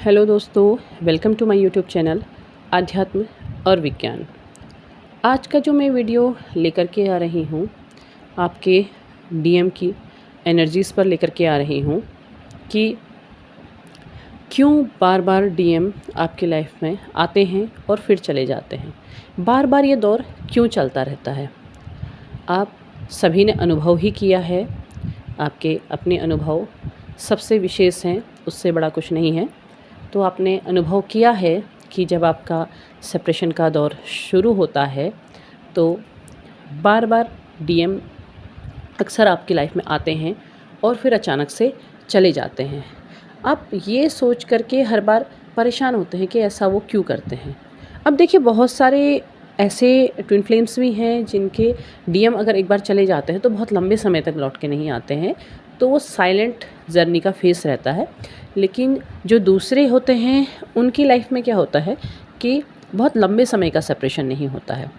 Hello दोस्तों, welcome to my YouTube channel आध्यात्म और विज्ञान। आज का जो मैं वीडियो लेकर के आ रही हूँ आपके डीएम की एनर्जीज़ पर लेकर के आ रही हूँ कि क्यों बार बार डीएम आपके लाइफ में आते हैं और फिर चले जाते हैं। बार बार ये दौर क्यों चलता रहता है। आप सभी ने अनुभव ही किया है। आपके अपने अनुभव सबसे विशेष हैं, उससे बड़ा कुछ नहीं है। तो आपने अनुभव किया है कि जब आपका सेपरेशन का दौर शुरू होता है तो बार बार डीएम अक्सर आपकी लाइफ में आते हैं और फिर अचानक से चले जाते हैं। आप ये सोच करके हर बार परेशान होते हैं कि ऐसा वो क्यों करते हैं। अब देखिए, बहुत सारे ऐसे ट्विन फ्लेम्स भी हैं जिनके डीएम अगर एक बार चले जाते हैं तो बहुत लंबे समय तक लौट के नहीं आते हैं, तो वो साइलेंट जर्नी का फेस रहता है। लेकिन जो दूसरे होते हैं उनकी लाइफ में क्या होता है कि बहुत लंबे समय का सेपरेशन नहीं होता है।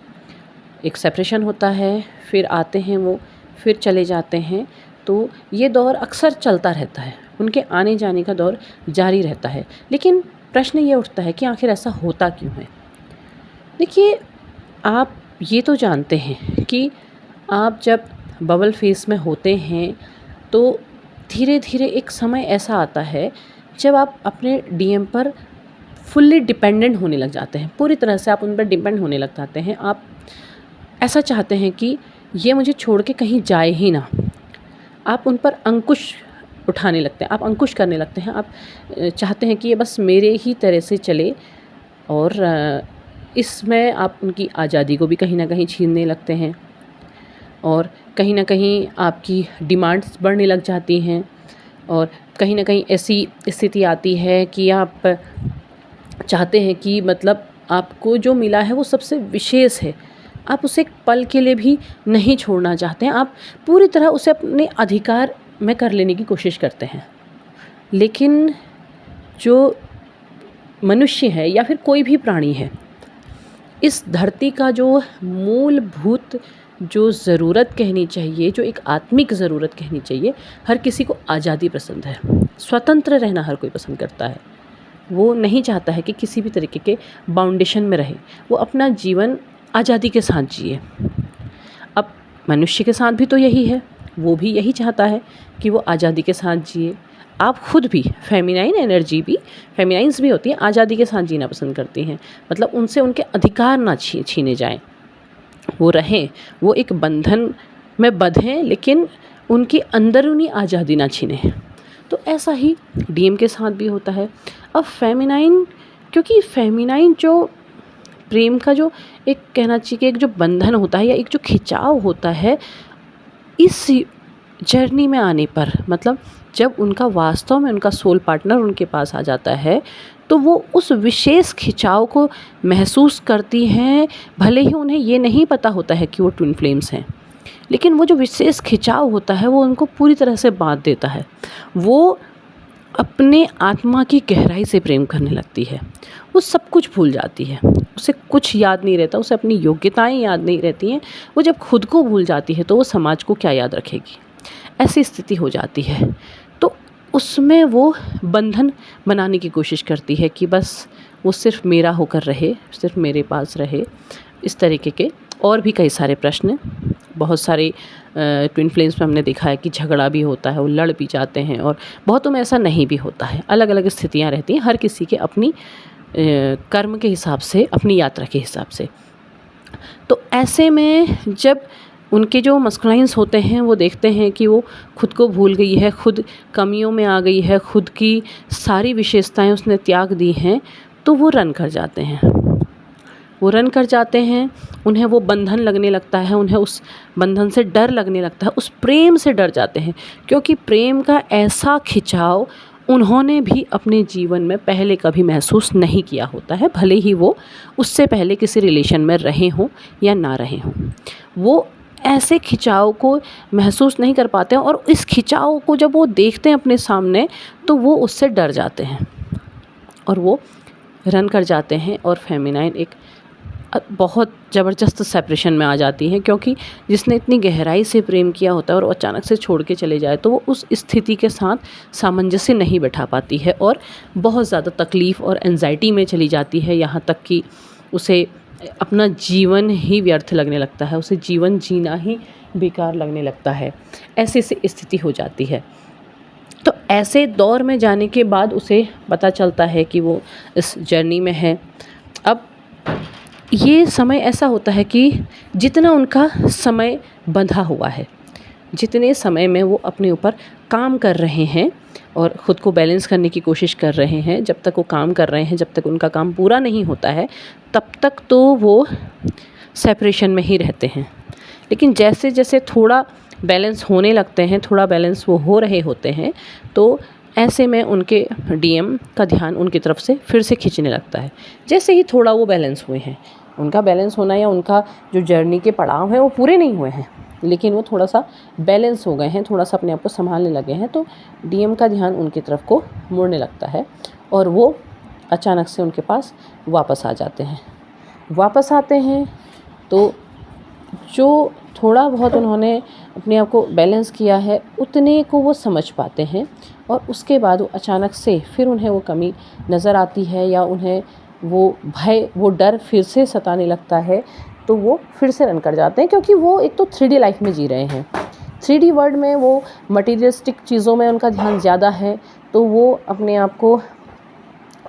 एक सेपरेशन होता है, फिर आते हैं वो, फिर चले जाते हैं। तो ये दौर अक्सर चलता रहता है, उनके आने जाने का दौर जारी रहता है। लेकिन प्रश्न ये उठता है कि आखिर ऐसा होता क्यों है। देखिए, आप ये तो जानते हैं कि आप जब बबल फेस में होते हैं तो धीरे धीरे एक समय ऐसा आता है जब आप अपने डीएम पर फुल्ली डिपेंडेंट होने लग जाते हैं। पूरी तरह से आप उन पर डिपेंड होने लग जाते हैं। आप ऐसा चाहते हैं कि ये मुझे छोड़ के कहीं जाए ही ना। आप उन पर अंकुश उठाने लगते हैं, आप अंकुश करने लगते हैं। आप चाहते हैं कि ये बस मेरे ही तरह से चले, और इसमें आप उनकी आज़ादी को भी कहीं ना कहीं छीनने लगते हैं, और कहीं ना कहीं आपकी डिमांड्स बढ़ने लग जाती हैं, और कहीं ना कहीं ऐसी स्थिति आती है कि आप चाहते हैं कि मतलब आपको जो मिला है वो सबसे विशेष है। आप उसे एक पल के लिए भी नहीं छोड़ना चाहते हैं। आप पूरी तरह उसे अपने अधिकार में कर लेने की कोशिश करते हैं। लेकिन जो मनुष्य है या फिर कोई भी प्राणी है, इस धरती का जो मूलभूत जो ज़रूरत कहनी चाहिए, जो एक आत्मिक ज़रूरत कहनी चाहिए, हर किसी को आज़ादी पसंद है। स्वतंत्र रहना हर कोई पसंद करता है। वो नहीं चाहता है कि किसी भी तरीके के बाउंडेशन में रहे। वो अपना जीवन आज़ादी के साथ जिए। अब मनुष्य के साथ भी तो यही है, वो भी यही चाहता है कि वो आज़ादी के साथ जिए। आप खुद भी, फेमिनाइन एनर्जी भी, फेमिनाइंस भी होती हैं, आज़ादी के साथ जीना पसंद करती हैं। मतलब उनसे उनके अधिकार ना छीने जाएं, वो रहें, वो एक बंधन में बंधें, लेकिन उनकी अंदरूनी आज़ादी ना छीनें। तो ऐसा ही डीएम के साथ भी होता है। अब फेमिनाइन, क्योंकि फेमिनाइन जो प्रेम का जो एक कहना चाहिए कि एक जो बंधन होता है या एक जो खिंचाव होता है, इस जर्नी में आने पर, मतलब जब उनका वास्तव में उनका सोल पार्टनर उनके पास आ जाता है तो वो उस विशेष खिंचाव को महसूस करती हैं। भले ही उन्हें ये नहीं पता होता है कि वो ट्विन फ्लेम्स हैं, लेकिन वो जो विशेष खिंचाव होता है वो उनको पूरी तरह से बांध देता है। वो अपने आत्मा की गहराई से प्रेम करने लगती है। वो सब कुछ भूल जाती है, उसे कुछ याद नहीं रहता, उसे अपनी योग्यताएं याद नहीं रहती हैं। वो जब खुद को भूल जाती है तो वो समाज को क्या याद रखेगी। ऐसी स्थिति हो जाती है। तो उसमें वो बंधन बनाने की कोशिश करती है कि बस वो सिर्फ मेरा होकर रहे, सिर्फ मेरे पास रहे। इस तरीके के और भी कई सारे प्रश्न, बहुत सारे ट्विन फ्लेम्स में हमने देखा है कि झगड़ा भी होता है, वो लड़ भी जाते हैं, और बहुतों में ऐसा नहीं भी होता है। अलग अलग स्थितियाँ रहती हैं, हर किसी के अपनी कर्म के हिसाब से, अपनी यात्रा के हिसाब से। तो ऐसे में जब उनके जो मस्कुलाइंस होते हैं वो देखते हैं कि वो खुद को भूल गई है, खुद कमियों में आ गई है, खुद की सारी विशेषताएं उसने त्याग दी हैं, तो वो रन कर जाते हैं। वो रन कर जाते हैं, उन्हें वो बंधन लगने लगता है, उन्हें उस बंधन से डर लगने लगता है, उस प्रेम से डर जाते हैं। क्योंकि प्रेम का ऐसा खिंचाव उन्होंने भी अपने जीवन में पहले कभी महसूस नहीं किया होता है, भले ही वो उससे पहले किसी रिलेशन में रहे हों या ना रहे हों। वो ऐसे खिंचाव को महसूस नहीं कर पाते हैं, और इस खिंचाव को जब वो देखते हैं अपने सामने तो वो उससे डर जाते हैं और वो रन कर जाते हैं। और फेमिनाइन एक बहुत ज़बरदस्त सेपरेशन में आ जाती हैं, क्योंकि जिसने इतनी गहराई से प्रेम किया होता है और वो अचानक से छोड़ के चले जाए तो वो उस स्थिति के साथ सामंजस्य नहीं बैठा पाती है और बहुत ज़्यादा तकलीफ़ और एंजाइटी में चली जाती है, यहाँ तक कि उसे अपना जीवन ही व्यर्थ लगने लगता है, उसे जीवन जीना ही बेकार लगने लगता है। ऐसी स्थिति हो जाती है। तो ऐसे दौर में जाने के बाद उसे पता चलता है कि वो इस जर्नी में है। अब ये समय ऐसा होता है कि जितना उनका समय बंधा हुआ है, जितने समय में वो अपने ऊपर काम कर रहे हैं और ख़ुद को बैलेंस करने की कोशिश कर रहे हैं, जब तक वो काम कर रहे हैं, जब तक उनका काम पूरा नहीं होता है, तब तक तो वो सेपरेशन में ही रहते हैं। लेकिन जैसे जैसे थोड़ा बैलेंस होने लगते हैं, थोड़ा बैलेंस वो हो रहे होते हैं, तो ऐसे में उनके डीएम का ध्यान उनकी तरफ से फिर से खींचने लगता है। जैसे ही थोड़ा वो बैलेंस हुए हैं, उनका बैलेंस होना या उनका जो जर्नी के पड़ाव हैं वो पूरे नहीं हुए हैं, लेकिन वो थोड़ा सा बैलेंस हो गए हैं, थोड़ा सा अपने आप को संभालने लगे हैं, तो डीएम का ध्यान उनकी तरफ को मुड़ने लगता है और वो अचानक से उनके पास वापस आ जाते हैं। वापस आते हैं तो जो थोड़ा बहुत उन्होंने अपने आप को बैलेंस किया है उतने को वो समझ पाते हैं और उसके बाद वो अचानक से फिर उन्हें वो कमी नज़र आती है या उन्हें वो भय, वो डर फिर से सताने लगता है, तो वो फिर से रन कर जाते हैं, क्योंकि वो एक तो 3D लाइफ में जी रहे हैं। 3D वर्ल्ड में वो मटीरियलिस्टिक चीज़ों में उनका ध्यान ज़्यादा है, तो वो अपने आप को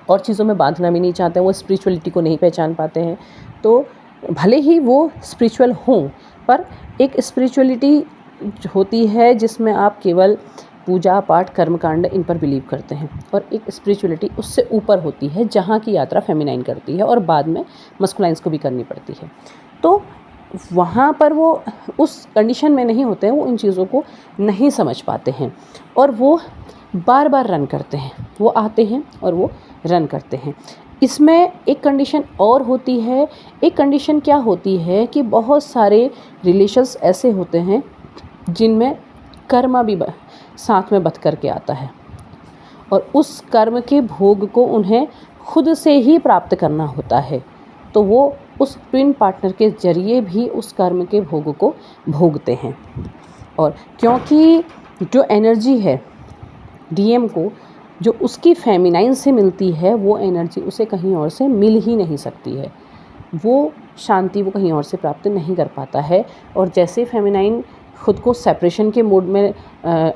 और चीज़ों में बांधना भी नहीं चाहते हैं, वो स्पिरिचुअलिटी को नहीं पहचान पाते हैं। तो भले ही वो स्पिरिचुअल हों, पर एक स्पिरिचुअलिटी होती है जिसमें आप केवल पूजा पाठ कर्मकांड इन पर बिलीव करते हैं, और एक स्पिरिचुअलिटी उससे ऊपर होती है जहाँ की यात्रा फेमिनाइन करती है और बाद में मस्कुलाइन्स को भी करनी पड़ती है। तो वहाँ पर वो उस कंडीशन में नहीं होते हैं, वो इन चीज़ों को नहीं समझ पाते हैं और वो बार बार रन करते हैं। वो आते हैं और वो रन करते हैं। इसमें एक कंडीशन और होती है। एक कंडीशन क्या होती है कि बहुत सारे रिलेशंस ऐसे होते हैं जिनमें कर्मा भी साथ में बंध करके आता है और उस कर्म के भोग को उन्हें खुद से ही प्राप्त करना होता है, तो वो उस ट्विन पार्टनर के जरिए भी उस कर्म के भोग को भोगते हैं। और क्योंकि जो एनर्जी है डीएम को, जो उसकी फेमिनाइन से मिलती है, वो एनर्जी उसे कहीं और से मिल ही नहीं सकती है। वो शांति वो कहीं और से प्राप्त नहीं कर पाता है। और जैसे फेमिनाइन खुद को सेपरेशन के मोड में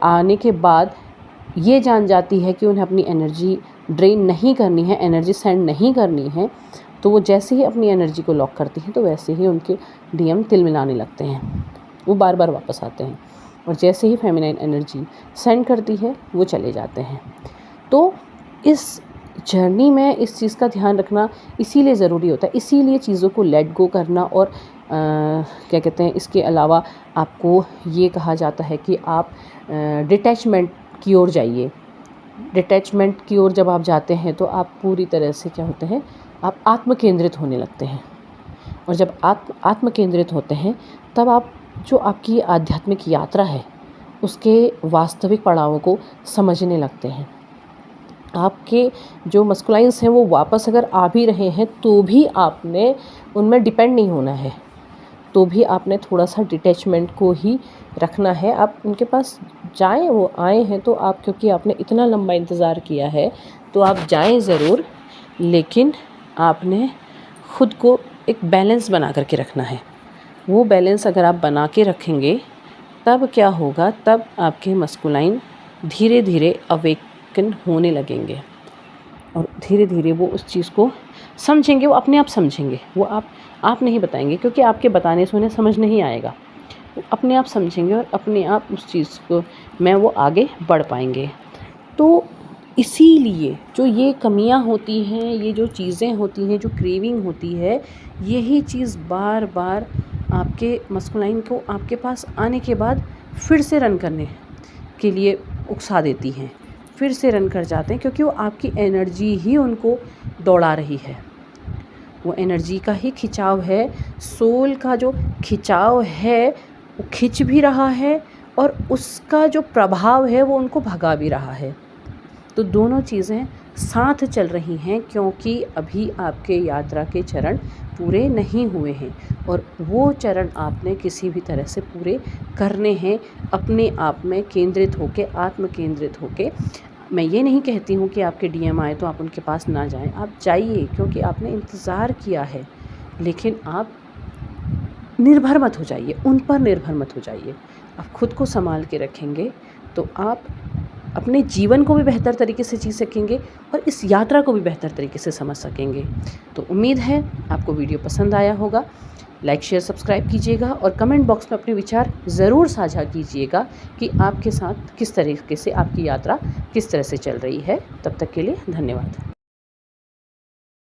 आने के बाद ये जान जाती है कि उन्हें अपनी एनर्जी ड्रेन नहीं करनी है, एनर्जी सेंड नहीं करनी है, तो वो जैसे ही अपनी एनर्जी को लॉक करती हैं तो वैसे ही उनके डीएम तिलमिलाने लगते हैं, वो बार बार वापस आते हैं और जैसे ही फेमिनाइन एनर्जी सेंड करती है वो चले जाते हैं। तो इस जर्नी में इस चीज़ का ध्यान रखना इसीलिए ज़रूरी होता है, इसीलिए चीज़ों को लेट गो करना। और क्या कहते हैं, इसके अलावा आपको ये कहा जाता है कि आप डिटैचमेंट की ओर जाइए। डिटैचमेंट की ओर जब आप जाते हैं तो आप पूरी तरह से क्या होते हैं, आप आत्म केंद्रित होने लगते हैं। और जब आत्म केंद्रित होते हैं तब आप जो आपकी आध्यात्मिक यात्रा है उसके वास्तविक पड़ावों को समझने लगते हैं। आपके जो मस्कुलाइन्स हैं वो वापस अगर आ भी रहे हैं तो भी आपने उनमें डिपेंड नहीं होना है, तो भी आपने थोड़ा सा डिटैचमेंट को ही रखना है। आप उनके पास जाएं, वो आए हैं तो आप, क्योंकि आपने इतना लंबा इंतज़ार किया है तो आप जाएं ज़रूर, लेकिन आपने खुद को एक बैलेंस बना करके रखना है। वो बैलेंस अगर आप बना के रखेंगे तब क्या होगा, तब आपके मस्कुलाइन धीरे धीरे अवेकन होने लगेंगे और धीरे धीरे वो उस चीज़ को समझेंगे, वो अपने आप समझेंगे। वो आप नहीं बताएंगे, क्योंकि आपके बताने से उन्हें समझ नहीं आएगा। वो अपने आप समझेंगे और अपने आप उस चीज़ को में वो आगे बढ़ पाएंगे। तो इसीलिए जो ये कमियां होती हैं, ये जो चीज़ें होती हैं, जो क्रेविंग होती है, यही चीज़ बार बार आपके मस्कुलाइन को आपके पास आने के बाद फिर से रन करने के लिए उकसा देती हैं, फिर से रन कर जाते हैं, क्योंकि वो आपकी एनर्जी ही उनको दौड़ा रही है। वो एनर्जी का ही खिंचाव है, सोल का जो खिंचाव है वो खिंच भी रहा है और उसका जो प्रभाव है वो उनको भगा भी रहा है। तो दोनों चीज़ें साथ चल रही हैं, क्योंकि अभी आपके यात्रा के चरण पूरे नहीं हुए हैं और वो चरण आपने किसी भी तरह से पूरे करने हैं अपने आप में केंद्रित होके, आत्म केंद्रित होके। मैं ये नहीं कहती हूँ कि आपके डीएम आए तो आप उनके पास ना जाएं, आप जाइए क्योंकि आपने इंतज़ार किया है, लेकिन आप निर्भर मत हो जाइए, उन पर निर्भर मत हो जाइए। आप खुद को संभाल के रखेंगे तो आप अपने जीवन को भी बेहतर तरीके से जी सकेंगे और इस यात्रा को भी बेहतर तरीके से समझ सकेंगे। तो उम्मीद है आपको वीडियो पसंद आया होगा। लाइक शेयर सब्सक्राइब कीजिएगा और कमेंट बॉक्स में अपने विचार ज़रूर साझा कीजिएगा कि आपके साथ किस तरीके से आपकी यात्रा किस तरह से चल रही है। तब तक के लिए धन्यवाद।